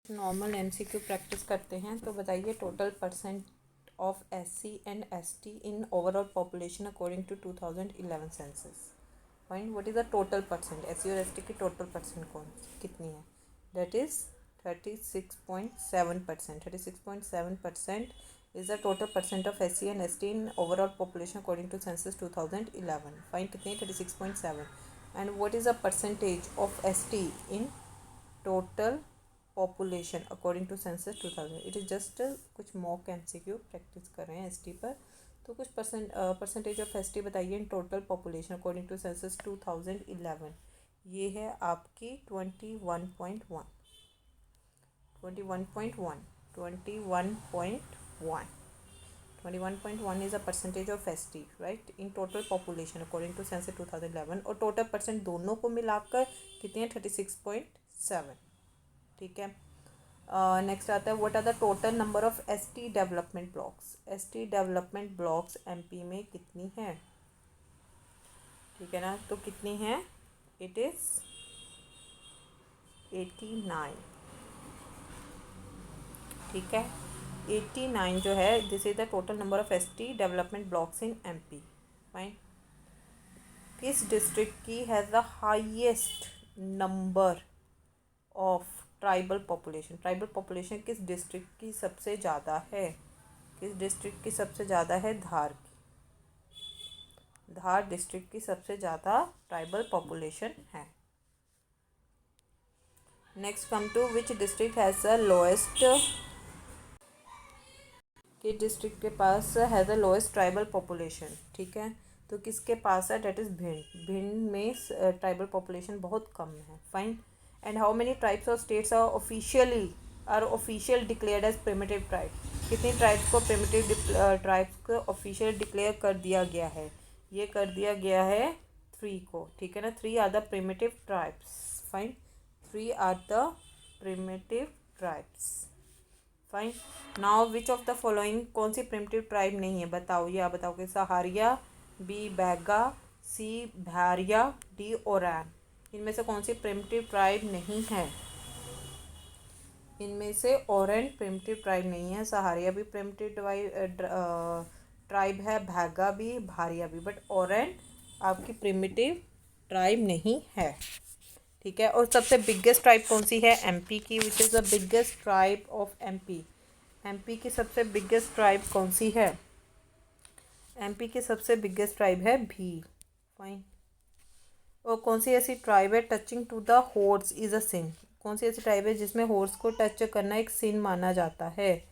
Normal MCQ practice करते हैं। तो बताइए total percent of SC and ST in overall population according to 2011 census. Find what is the total percent, SC और ST की total percent कितनी है। That is 36.7%। 36.7% is the total percent of SC and ST in overall population according to census 2011। Find कितनी है, 36.7। And what is the percentage of ST in total population according to census 2000। It is just कुछ mock MCQ practice कर रहे हैं ST पर। तो कुछ percentage of ST बताइए in total population according to census 2011। ये है आपकी 21.1 21.1 21.1 21.1 is a percentage of ST right in total population according to census 2011। और टोटल परसेंट दोनों को मिलाकर कितनी है, 36.7। ठीक है। नेक्स्ट आता है what are the total number of ST development blocks. ST development blocks MP में कितनी है, ठीक है ना। तो कितनी है, इट इज़ 89। ठीक है, 89 जो है, this is the total number of ST development blocks in MP. Fine. किस डिस्ट्रिक्ट की has the highest number of tribal population. Tribal population किस डिस्ट्रिक्ट की सबसे ज़्यादा है, किस डिस्ट्रिक्ट की सबसे ज़्यादा है, धार की। धार डिस्ट्रिक्ट की सबसे ज़्यादा ट्राइबल पॉपुलेशन है। Next come to which district has the lowest, किस डिस्ट्रिक्ट के पास has the lowest tribal population. ठीक है, तो किसके पास है, डेट इज़ भिंड। भिंड में ट्राइबल पॉपुलेशन बहुत कम है। Fine. And how many tribes और states are official declared as primitive tribe. कितनी ट्राइब्स को प्रिमिटिव ट्राइब्स को ऑफिशियल डिक्लेयर कर दिया गया है, ये कर दिया गया है 3 को। ठीक है ना, 3 are the primitive tribes. Fine, 3 are the primitive tribes. Fine. Now which of the following, कौन सी प्रिमिटिव ट्राइब नहीं है, बताओ। या बताओ कि सहारिया, बी बैगा, सी भारिया, डी ओरैन। इनमें से कौन सी प्रिमिटिव ट्राइब नहीं है। इनमें से ओरैन प्रिमिटिव ट्राइब नहीं है, सहारिया भी प्रिमिटिव ट्राइब है, भागा भी, भारिया भी, बट ओरैन आपकी प्रिमिटिव ट्राइब नहीं है। ठीक है। और सबसे बिगेस्ट ट्राइब कौन सी है, एमपी की, which is the biggest tribe of MP. MP की सबसे बिगेस्ट ट्राइब कौन सी है, एमपी की सबसे बिगेस्ट ट्राइब है भी। फाइन। और कौन सी ऐसी ट्राइब है, touching to the horse is a sin. कौन सी ऐसी ट्राइब है जिसमें हॉर्स को टच करना एक सिन माना जाता है।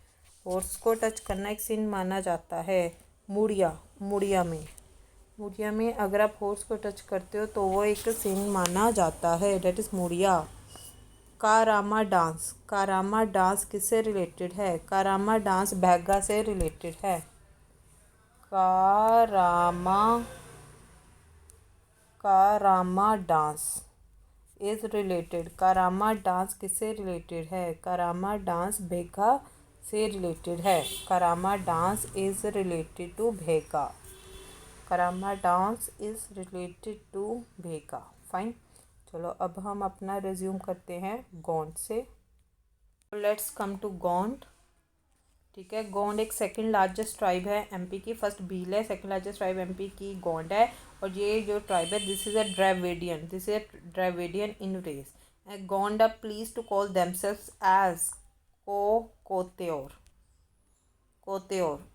हॉर्स को टच करना एक सिन माना जाता है, मुड़िया। मुड़िया में अगर आप हॉर्स को टच करते हो तो वो एक सिन माना जाता है, that is Muria. Karma dance, Karma dance किससे रिलेटेड है, कारामा डांस बैगा से रिलेटेड है। Karma dance is related, Karma dance किससे रिलेटेड है, कारामा डांस भेगा से रिलेटेड है। Karma dance is related to Baiga, Karma dance is related to Baiga. Fine. चलो अब हम अपना रिज्यूम करते हैं गोंड से। Let's come to Gond. ठीक है, गोंड एक सेकंड लार्जेस्ट ट्राइब है एमपी की। फर्स्ट भील है, सेकंड लार्जेस्ट ट्राइब एमपी की गोंड है। और ये जो ट्राइब है, this is a Dravidian, this is a Dravidian in race. Gond are please to call themselves as Koitur, Koitur.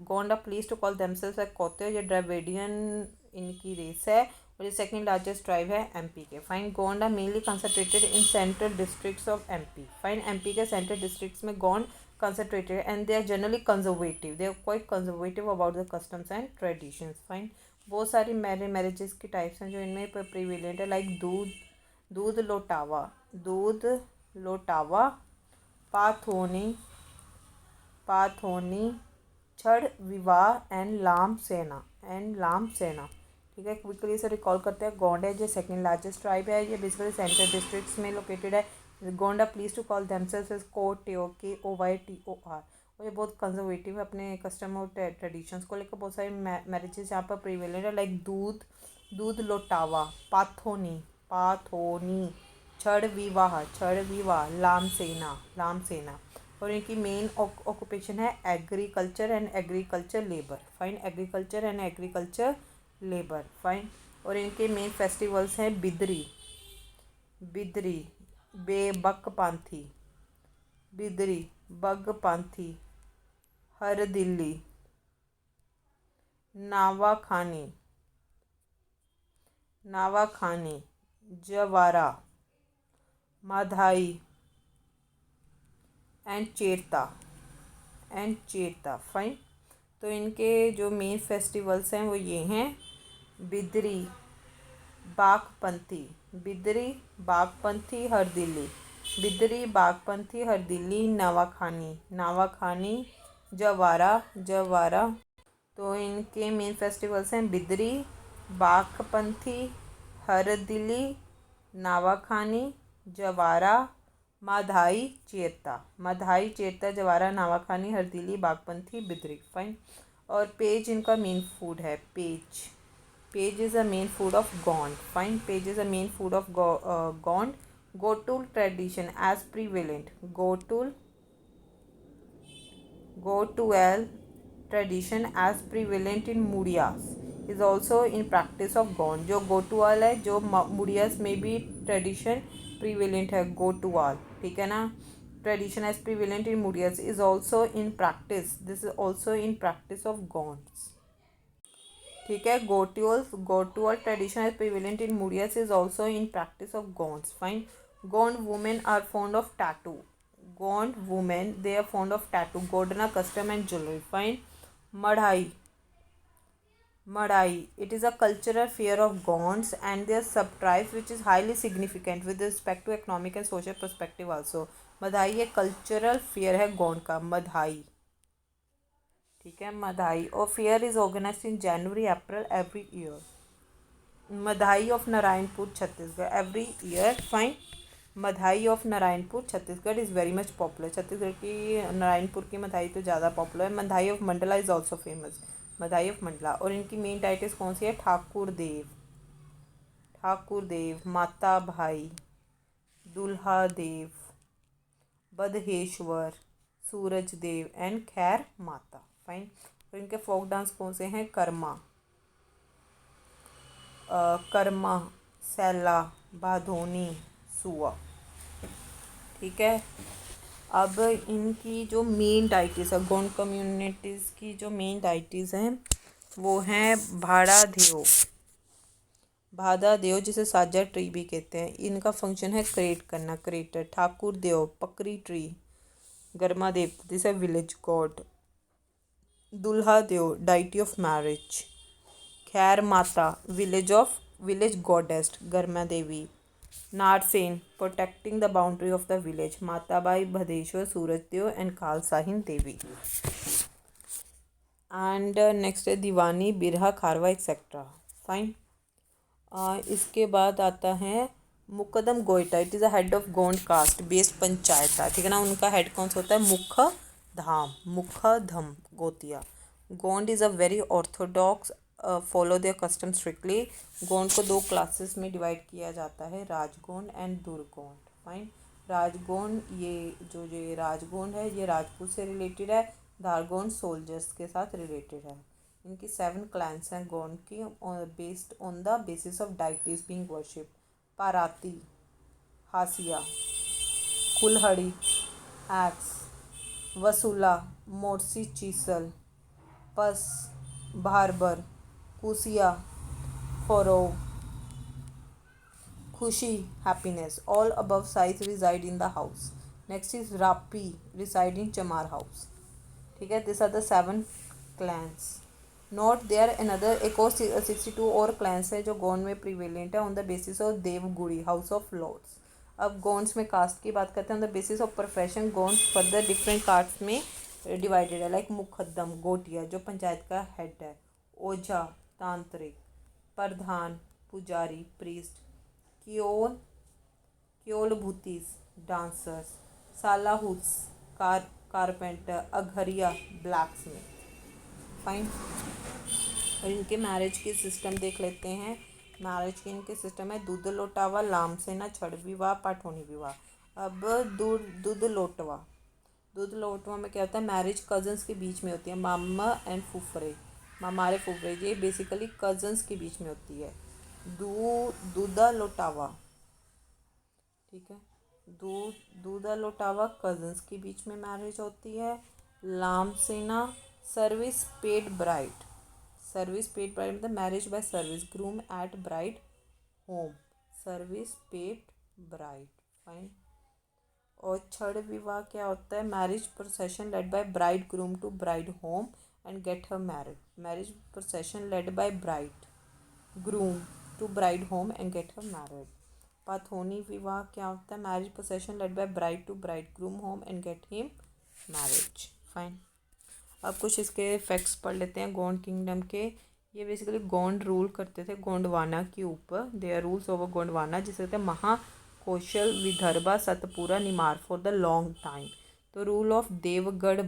Gond are please to call themselves as Koitur. ये ड्राविडियन इनकी रेस है और ये सेकंड लार्जेस्ट ट्राइब है एमपी के। Fine. Gond are mainly concentrated in central districts of MP. Fine. MP के central districts में Gond concentrated and they are generally conservative, they are quite conservative about the customs and traditions. Fine. बहुत सारी marriages की types हैं जो इनमें prevalent है, like दूध लोटावा, पाथोनी, छड़ विवाह एंड लाम सेना। ठीक है, क्विकली से रिकॉल करते हैं। गोंड है जो सेकंड लार्जेस्ट ट्राइब है, ये बेसिकली सेंट्रल डिस्ट्रिक्ट्स में लोकेटेड है। Gonda please to call themselves as KOTOR। और ये बहुत कंजर्वेटिव है अपने कस्टम और ट्रेडिशंस को लेकर। बहुत सारी मैरिजेस यहाँ पर प्रिवेलेंट है, लाइक दूध लोटावा, पाथोनी, छड़ विवाह लाम सेना। और इनकी मेन ऑक्यूपेशन है agriculture and agriculture labour. Fine, agriculture and agriculture labour. Fine. और इनके मेन फेस्टिवल्स हैं बिदरी बगपांथी, हर दिल्ली, नावाखानी, जवारा, माधाई एंड चेरता। फाइन। तो इनके जो मेन फेस्टिवल्स हैं वो ये हैं बिदरी बागपंथी हर दिल्ली, नवाखानी, जवारा। तो इनके मेन फेस्टिवल्स हैं Bidri Bagpanthi Hardili, Nawakhani, Jawara, Madai Chherta, Jawara, Nawakhani, Hardili, Bagpanthi, Bidri. Fine. और पेज इनका मेन फूड है। Pej is a main food of Gond. Fine. Pej is a main food of Gond. Ghotul tradition as prevalent. Ghotul tradition as prevalent in Murias is also in practice of Gond. जो गोटुआल है, जो मुड़ियास में भी ट्रेडिशन प्रीवेलेंट है गोटुआल, ठीक है ना। Tradition as prevalent in Murias is also in practice, this is also in practice of Gonds, ठीक है। Ghotul tradition as prevalent in Murias is also in practice of Gonds. Fine. Gond women are fond of tattoo. they are fond of tattoo, Godna custom and jewelry. Fine. Madhai, it is a cultural fair of Gonds and their sub-tribes which is highly significant with respect to economic and social perspective also. Madhai एक cultural fair है गोंड का, मधाई, ठीक है, मधाई। और fair is organised in January April every year. Madai of Narayanpur Chhattisgarh every year. Fine. Madai of Narayanpur Chhattisgarh is very much popular. Chhattisgarh की नारायणपुर की मधाई तो ज़्यादा पॉपुलर है। Madai of Mandla is also famous, Madai of Mandla. और इनकी मेन डाइटेस कौन सी है? ठाकुर देव, माता भाई, दुल्हा देव, बदहेश्वर, सूरज देव एंड खैर माता। फाइन। और इनके फोक डांस कौन से हैं? कर्मा, सैला, बाधोनी, सुआ, ठीक है। अब इनकी जो मेन डाइटिस है, गोंड कम्युनिटीज़ की जो मेन डाइटिस हैं वो हैं भादा देव जिसे साजा ट्री भी कहते हैं। इनका फंक्शन है क्रिएट करना, क्रिएटर। ठाकुर देव, पकरी ट्री, गरमा देव दिस है विलेज गॉड। दुल्हा देव, डाइटी ऑफ मैरिज। खैर माता, village goddess, Garma Devi. Narsen, protecting the boundary of the village, Matabai, Bhadeshwar, Suraj Dev and Kalsahin Devi. And next है दीवानी, बिरहा, खारवा एक्सेट्रा। फाइन। इसके बाद आता है Mukadam Goita. It is a head of Gond caste based panchayat, ठीक है ना। उनका हेड कौन सा होता है? मुखधम गोतिया। Gond is a very orthodox, follow their custom strictly. Gond को 2 क्लासेस में डिवाइड किया जाता है, राजगोंड एंड दुर्गोंड। फाइन। राजगोंड, ये राजगोंड है ये राजपूत से रिलेटेड है। धारगोंड सोल्जर्स के साथ रिलेटेड है। इनकी 7 क्लैंस हैं गोंड की, based on the basis of deities being worship. Parati, Hasia, kulhadi, axe, vasula, Morsi, chisel, पस, भारबर, Kusia, furrow, khushi, happiness. All above sites reside in the house. Next is Rapi, reside in Chamar house. ठीक है, these are the 7 clans. Note there another एक और 62 और clans है जो गोंड में प्रीवेलेंट है on the basis of Devgudi, house of lords. अब गोंड्स में कास्ट की बात करते हैं on the basis of profession. Gonds further different caste में डिवाइडेड है, लाइक मुकद्दम गोटिया जो पंचायत का हेड है, ओझा तांत्रिक, प्रधान पुजारी priest, Kyol Bhutis dancers, Salahus carpenter, Agharia blacksmith. Fine. और इनके मैरिज के सिस्टम देख लेते हैं। मैरिज के इनके सिस्टम है दूध लोटावा, लामसेना, छड़ विवाह, पाठोनी विवाह। अब दूध लोटवा में क्या होता है, मैरिज कजन्स के बीच में होती है, मामा एंड फुफरे, मामारे फुफरे, ये बेसिकली कजन्स के बीच में होती है। दूधा लोटावा, ठीक है, दूधा लोटावा कजन्स के बीच में मैरिज होती है। लामसेना सर्विस पेड ब्राइड, मतलब marriage by service, groom at bride home, service paid bride, fine. और छड़ विवाह क्या होता है, marriage procession led by bride groom to bride home and get her married, marriage procession led by bride groom to bride home and get her married. पाथोनी विवाह क्या होता है, marriage procession led by bride to bride groom home and get him marriage, fine. अब कुछ इसके facts पढ़ लेते हैं गोंड किंगडम के। ये बेसिकली गोंड रूल करते थे गोंडवाना के ऊपर, they are rules over Gondwana, जिसे कहते हैं Mahakoshal, Vidarbha, Satpura, Nimar for the long time. तो rule of Deogarh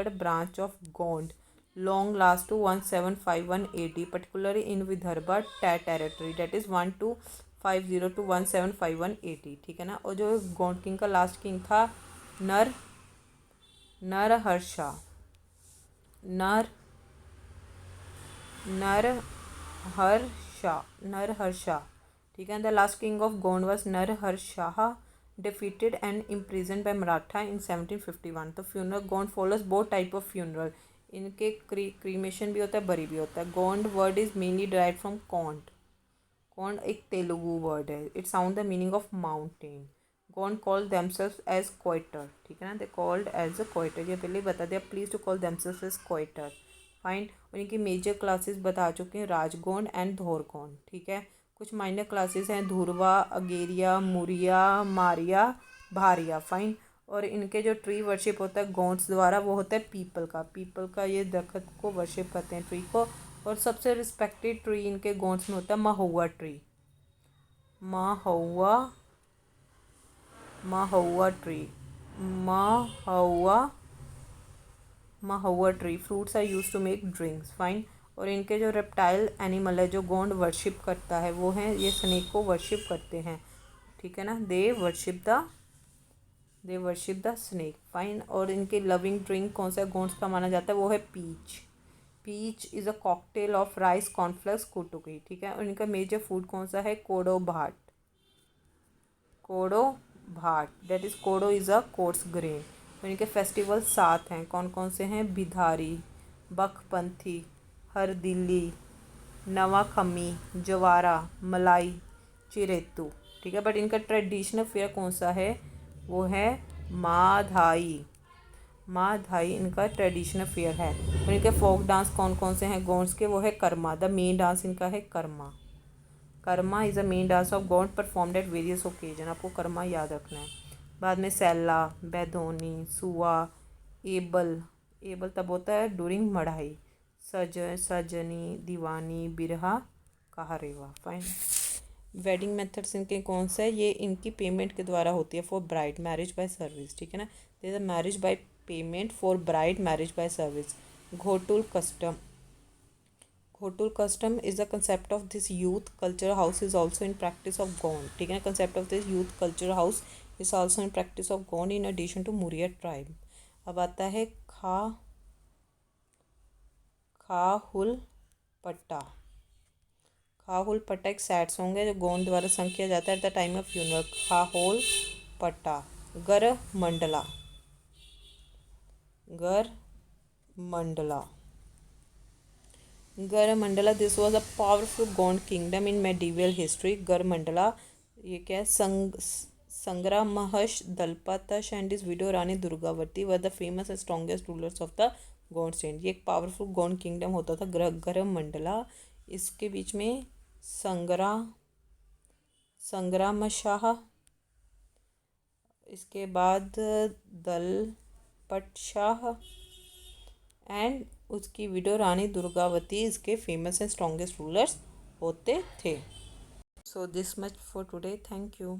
branch of Gond long last to 1751 AD, particularly in Vidarbha territory, that is 1250 to 1751 AD, ठीक है ना। और जो गोंड किंग का लास्ट किंग था नरहर्षा, ठीक है। The last king of Gond was Narharsha, defeated and imprisoned by Maratha in 1751। तो funeral Gond follows both type of funeral, इनके क्रीमेशन भी होता है, बरी भी होता है। Gond word is mainly derived from Kond एक तेलुगु वर्ड है, it sound the meaning of mountain. Gond call themselves as Koitur, ठीक है ना, they called as a Koitur, ये पहले ही बता दिया, please to call themselves as Koitur, fine. और इनकी मेजर क्लासेस बता चुके हैं, राजगोंड एंड धोरगोंड, ठीक है। कुछ माइनर क्लासेस हैं, धुरवा, अगेरिया, मुरिया, मारिया, भारिया, फाइन। और इनके जो ट्री वर्शिप होता है गोंड्स द्वारा, वो होता है पीपल का ये दरख्त को वर्शिप करते हैं, ट्री को। और सबसे रिस्पेक्टेड ट्री इनके गोंड्स में होता है mahua tree, mahua tree. Fruits are use to make drinks, fine. और इनके जो रेप्टाइल एनिमल है जो गोंड वर्शिप करता है, वो है ये स्नेक को वर्शिप करते हैं, ठीक है ना, they worship the snake, fine. और इनके लविंग ड्रिंक कौन सा गोंड्स का माना जाता है, वो है pej is a cocktail of rice, cornflakes, kutki, ठीक है। और इनका मेजर फूड कौन सा है, kodo bhat, that is kodo is a coarse grain. और इनके फेस्टिवल 7 हैं, कौन कौन से हैं, बिधारी, बखपंथी, हरदिल्ली, नवाखम्मी, जवारा, मलाई, चिरेतु, ठीक है। बट इनका ट्रेडिशनल फेयर कौन सा है, वो है माधाई इनका ट्रेडिशनल फेयर है। और इनके फोक डांस कौन कौन से हैं गोंड्स के, वो है कर्मा, द मेन डांस इनका है Karma is a main dance of Gond performed at various occasion, आपको कर्मा याद रखना है। बाद में सैला, बैदोनी, सुआ, एबल तब होता है ड्यूरिंग मढ़ाई, सजनी, दीवानी, बिरहा, कहारेवा, फाइन। वेडिंग मेथड्स इनके कौन सा है, ये इनकी पेमेंट के द्वारा होती है for bride, marriage by service, ठीक है ना, this is marriage by payment for bride, marriage by service. Ghotul custom is the concept of this youth culture house is also in practice of Gond, ठीक है ना, concept of this youth culture house is also in practice of Gond in addition to Muria tribe। अब आता है खाहुल पट्टा एक sad song है जो गोंड द्वारा संग किया जाता है at the time of funeral, खाहुल पट्टा। Garha Mandla this was a powerful Gond kingdom in medieval history. Garha Mandla ये क्या है, Sangramshah Dalpatshah and his widow Rani Durgavati were the famous and strongest rulers of the Gond state. ये एक पावरफुल गोंड किंगडम होता था गर मंडला। इसके बीच में संग्रामशाह, इसके बाद दलपत शाह एंड उसकी विडो रानी दुर्गावती इसके फेमस एंड स्ट्रॉन्गेस्ट रूलर्स होते थे। So this much for today, thank you.